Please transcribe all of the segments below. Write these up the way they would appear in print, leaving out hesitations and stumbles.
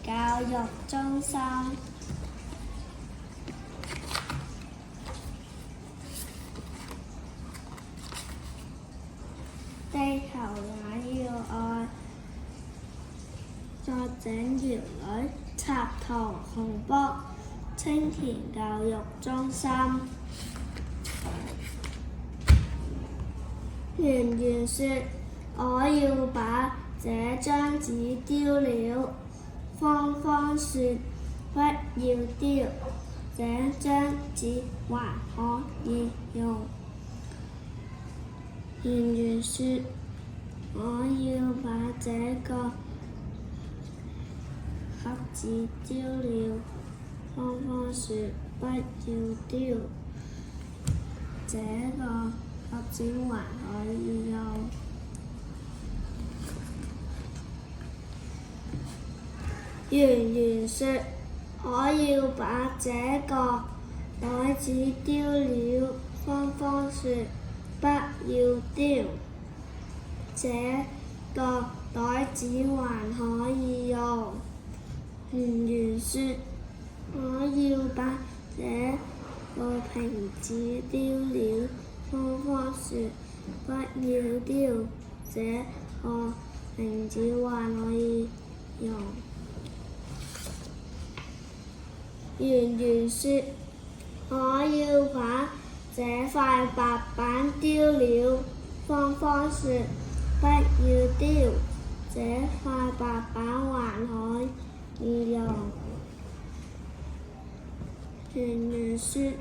教育中心。地球也要愛。作者姚磊，插圖洪波，青田教育中心。圓圓說：我要把這張紙丟了。芳芳說：不要丟，這張紙還可以用。圓圓說：我要把這個盒子丟了。芳芳說：不要丟，這個盒子還可以用。圓圓說：我要把這個袋子丟了。芳芳說：不要丟，這個袋子還可以用。圓圓說：我要把這個瓶子丟了。芳芳說：不要丟，這個瓶子還可以用。圓圓說：我要把這塊白板丟了。芳芳說：不要丟，這塊白板還可以用。圓圓說：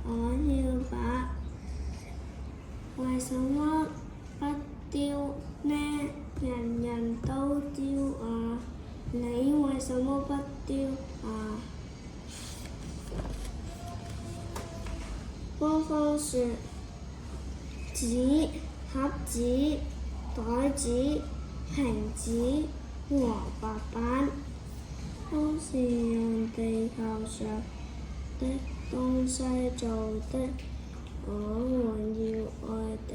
我要把，為什麼不丟呢？人人都丟啊，你為什麼不丟啊？芳芳說：紙、盒子、袋子、瓶子和白板都是用地球上的東西做的，我們要愛地